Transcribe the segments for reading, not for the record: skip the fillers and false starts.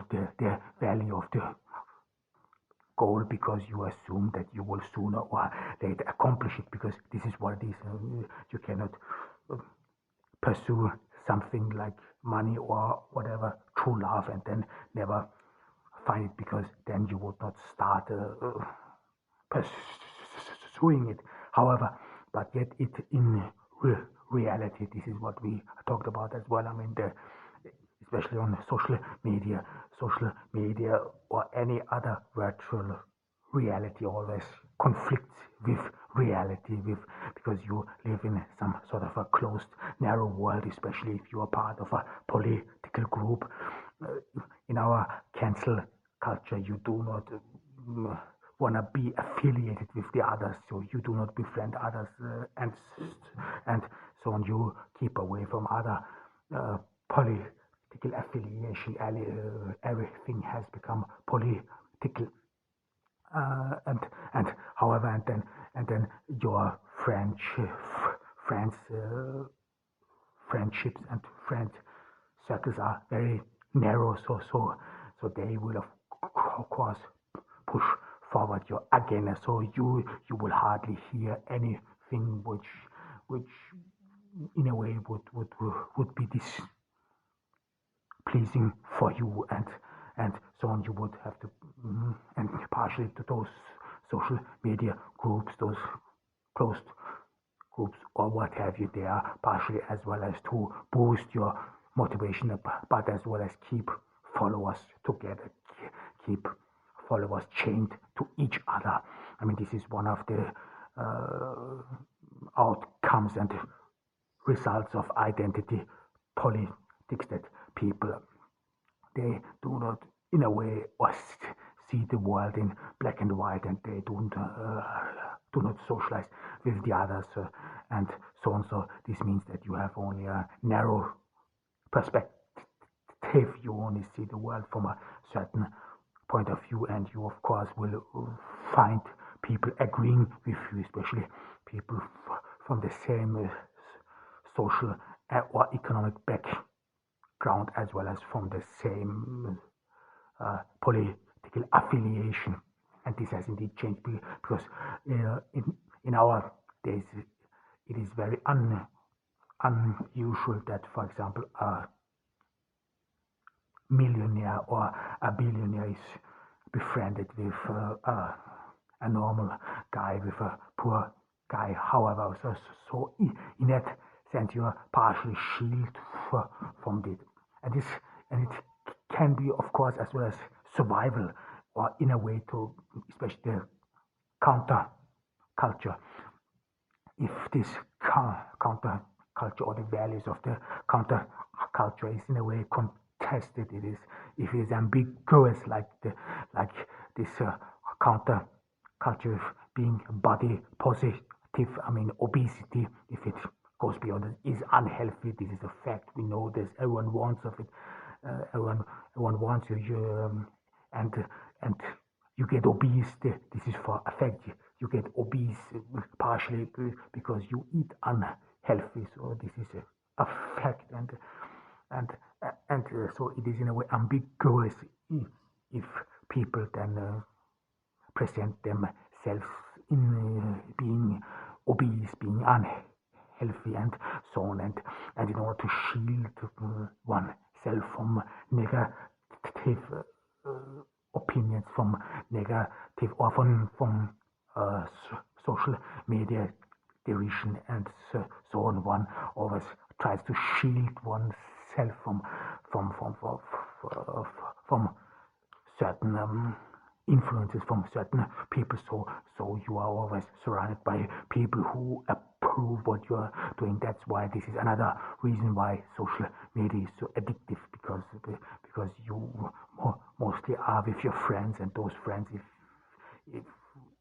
the value of the goal because you assume that you will sooner or later accomplish it because this is what it is. You cannot pursue something like money or whatever true love and then never find it because then you would not start pursuing it. However, but yet it in reality, this is what we talked about as well. I mean, especially on social media or any other virtual reality always conflicts with reality with because you live in some sort of a closed narrow world, especially if you are part of a political group. In our cancel culture you do not want to be affiliated with the others, so you do not befriend others, and so on. You keep away from other political affiliation. Everything has become political, and however, and then your friends, friendships and friend circles are very narrow. So they will of course push forward your agenda. So you will hardly hear anything which in a way would be displeasing for you, and so on. You would have to and partially to those social media groups, those closed groups or what have you, they are partially as well as to boost your motivation, but as well as keep followers together, keep followers chained to each other. I mean, this is one of the outcomes and results of identity politics, that people, they do not in a way or see the world in black and white, and they do not socialize with the others, and so on. So this means that you have only a narrow perspective. You only see the world from a certain point of view, and you of course will find people agreeing with you, especially people from the same social or economic background, as well as from the same political affiliation. And this has indeed changed because in our days it is very unusual that, for example, a millionaire or a billionaire is befriended with a normal guy, with a poor guy. However, so in that sense, you are partially shielded from it, and it can be, of course, as well as survival, or in a way to, especially the counter culture. If this counter culture or the values of the counter culture is in a way contested, it is, if it is ambiguous, like this counter culture being body positive. I mean, obesity, if it goes beyond it, is unhealthy. This is a fact. We know this. Everyone wants of it. Everyone wants you, and you get obese. This is for a fact. You get obese partially because you eat unhealthy. So this is a fact, and so it is in a way ambiguous if people then present themselves in being obese, being unhealthy, and so on, and in order to shield oneself from negative opinions, from negative, or from social media derision and so on, one always tries to shield oneself from certain influences, from certain people. So you are always surrounded by people who approve what you are doing. That's why this is another reason why social media is so addictive, because you mostly are with your friends, and those friends, if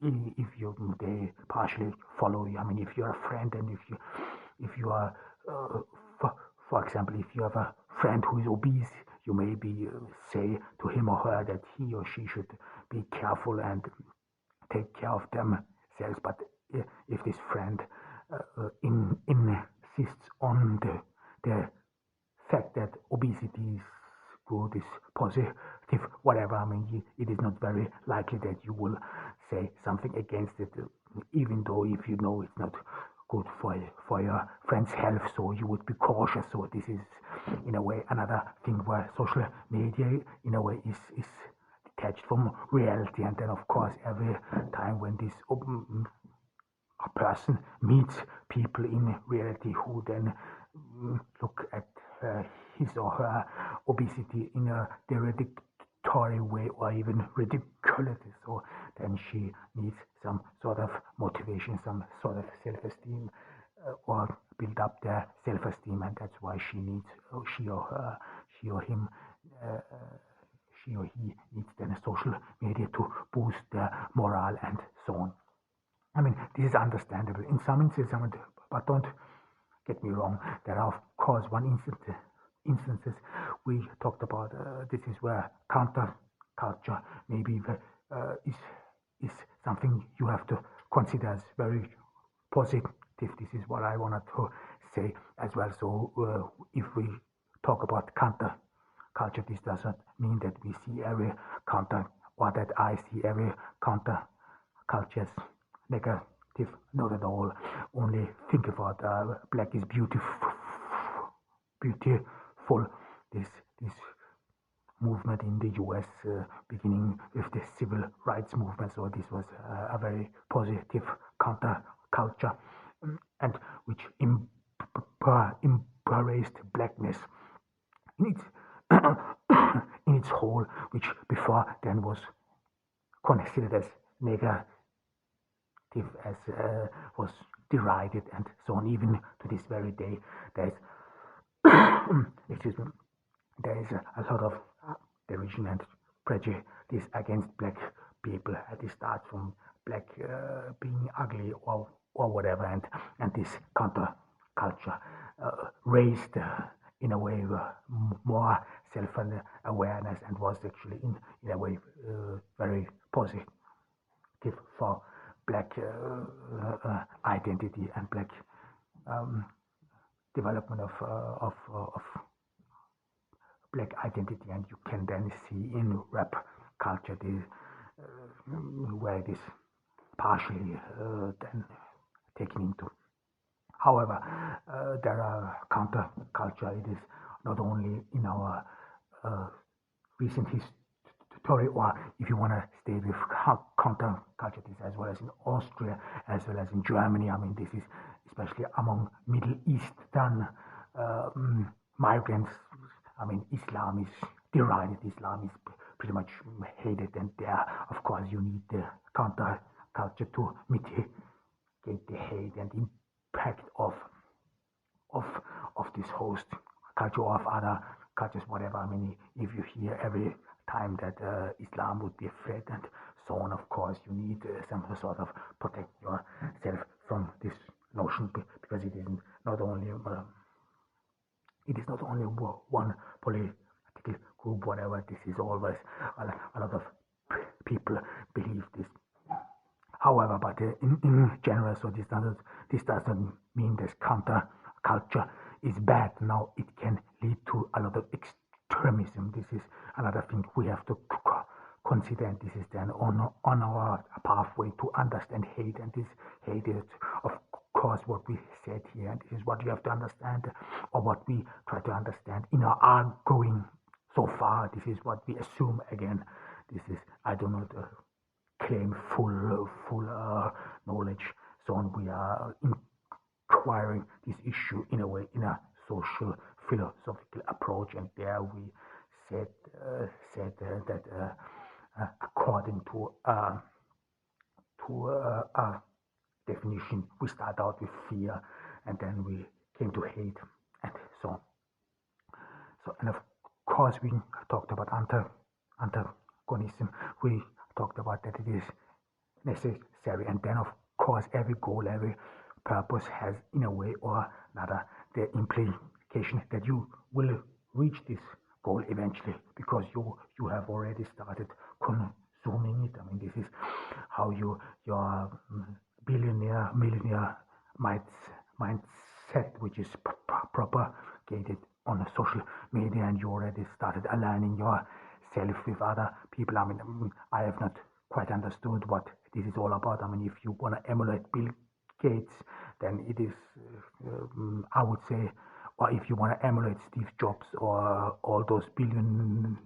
they partially follow you. I mean, if you're a friend, and if you are for example, if you have a friend who is obese, you maybe say to him or her that he or she should be careful and take care of themselves. But if this friend insists on the fact that obesity is good, is positive, whatever. I mean, it is not very likely that you will say something against it, even though if you know it's not good for your friend's health, so you would be cautious. So this is, in a way, another thing where social media, in a way, is detached from reality. And then, of course, every time when this a person meets people in reality who then look at his or her obesity in a derogatory way or even ridiculous. So then she needs some sort of motivation, some sort of self-esteem, or build up their self-esteem, and that's why she needs, she or her, she or him, uh, she or he needs then social media to boost their morale and so on. I mean, this is understandable in some instances, but don't get me wrong. There are, of course, instances we talked about. This is where counterculture maybe is something you have to consider as very positive. This is what I wanted to say as well. So, if we talk about counterculture, this doesn't mean that we see every counter or that I see every counter cultures negative, not at all. Only think about black is beautiful. This movement in the U.S. Beginning with the civil rights movement. So this was a very positive counter culture, and which embraced blackness in its in its whole, which before then was considered as negative, as was derided and so on. Even to this very day, there is excuse me, there is a lot of derision and prejudice against black people. This starts from black being ugly or whatever, and this counter culture raised in a way more self-awareness and was actually in a way very positive for black identity and black um, development of black identity. And you can then see in rap culture this, where it is partially then taken into. However, there are counter culture. It is not only in our recent history, or if you want to stay with counter culture, this as well as in Austria, as well as in Germany. I mean, this is especially among Middle Eastern migrants. I mean, Islam is derided. Islam is pretty much hated, and there, of course, you need the counter culture to mitigate the hate and impact of of this host culture or of other cultures, whatever. I mean, if you hear every time that Islam would be a threat and so on, of course, you need some sort of protect yourself from this notion, because it is not only one political group, whatever. This is always a lot of people believe this. However, but in general, so this doesn't mean this counter culture is bad. Now it can lead to a lot of extremism. This is another thing we have to consider, and this is then on our pathway to understand hate. And this hate is, of course, what we said here, and this is what you have to understand, or what we try to understand in our ongoing so far. This is what we assume again. This is, I do not claim full knowledge. So on, we are inquiring this issue in a way, in a social philosophical approach, and there we said that according to a definition, we start out with fear, and then we came to hate, and so on. So, and of course, we talked about antagonism. We talked about that it is necessary, and then of course every goal, every purpose has, in a way or another, the implication that you will reach this goal eventually, because you have already started consuming it. I mean, this is how your millionaire mindset, which is propagated on social media, and you already started aligning yourself with other people. I mean, I have not quite understood what this is all about. I mean, if you want to emulate Bill Gates, then it is, I would say, or if you want to emulate Steve Jobs or all those billionaires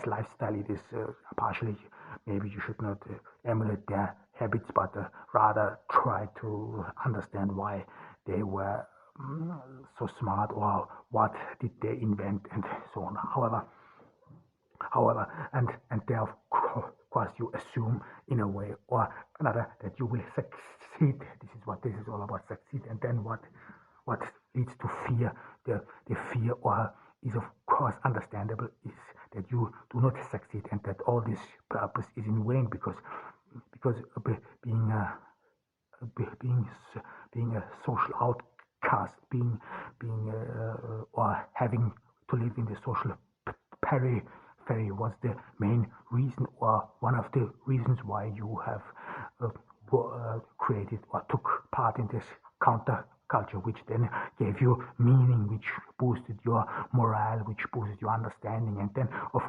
lifestyle, it is partially, maybe you should not emulate their habits, but rather try to understand why they were so smart, or what did they invent, and so on. However, and there of course you assume in a way or another that you will succeed. This is what this is all about, succeed. And then what leads to fear? The fear, or is of course understandable, is that you do not succeed, and that all this purpose is in vain, because being being being a social outcast, or having to live in the social periphery was the main reason, or one of the reasons why you have created or took part in this counter culture, which then gave you meaning, which boosted your morale, which boosted your understanding. And then of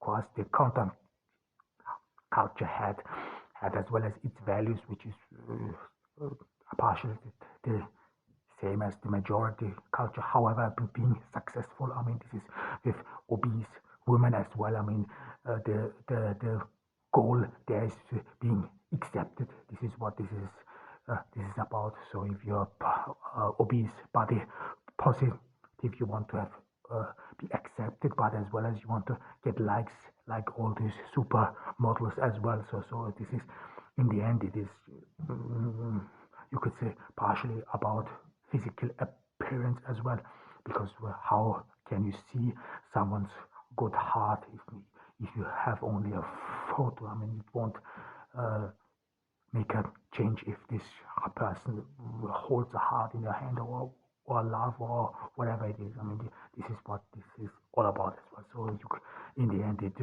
course the counter culture had as well as its values, which is partially the same as the majority culture. However, being successful, I mean, this is with obese women as well. I mean, the goal there is being accepted. This is what this is about. So if you're obese, body positive, you want to have be accepted, but as well as you want to get likes like all these super models as well. So this is, in the end, it is, you could say, partially about physical appearance as well, because how can you see someone's good heart if you have only a photo? I mean, it won't make a change if this person holds a heart in your hand, or love, or whatever it is. I mean, this is what this is all about as well. So in the end, it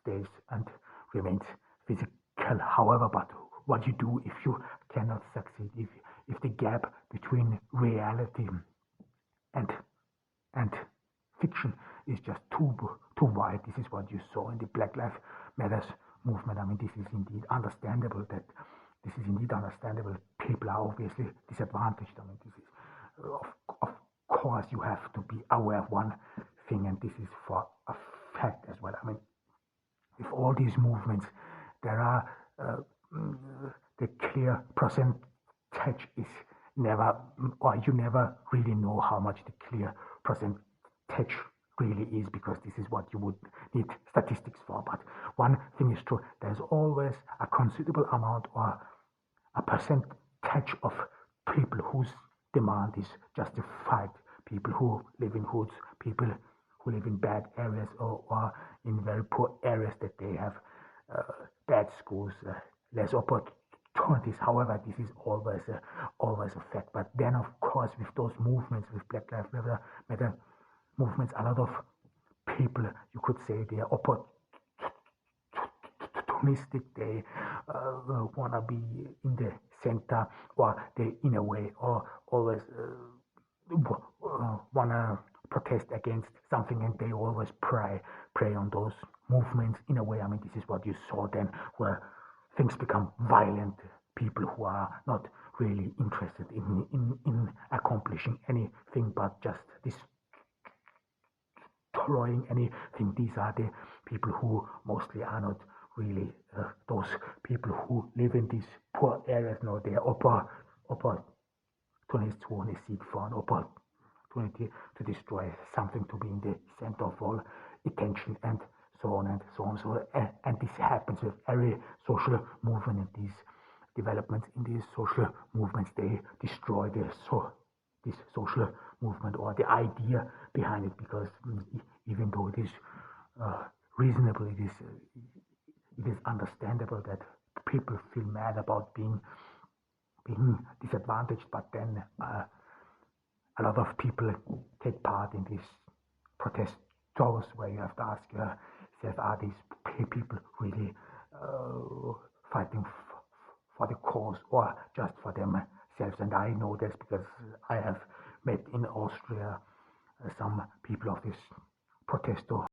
stays and remains physical. However, but what you do if you cannot succeed, if the gap between reality and fiction is just too wide. This is what you saw in the Black Lives Matters movement. I mean, this is indeed understandable. People are obviously disadvantaged. I mean, this is of course you have to be aware of one thing, and this is for a fact as well. I mean, with all these movements, there are the clear percentage is never, or you never really know how much the clear percentage really is, because this is what you would need statistics for. But one thing is true: there's always a considerable amount, or a percentage of people whose demand is justified, people who live in hoods, people who live in bad areas, or in very poor areas, that they have bad schools, less opportunities. However, this is always a fact. But then, of course, with those movements, with Black Lives Matter movements, a lot of people, you could say, they are opportunistic. They want to be in the center, or they, in a way, or always want to protest against something, and they always prey on those movements in a way. I mean, this is what you saw then, where things become violent. People who are not really interested in accomplishing anything, but just destroying anything. These are the people who mostly are not really those people who live in these poor areas. No, they are opportunists who only seek for an opportunity to destroy something, to be in the center of all attention, and so on and so on. So, and this happens with every social movement, and these developments in these social movements, they destroy this social movement, or the idea behind it, because even though it is reasonable, it is understandable that people feel mad about being disadvantaged, but then a lot of people take part in these protest shows, where you have to ask yourself, are these people really fighting for the cause, or just for themselves? And I know this because I have met in Austria some people of this protesto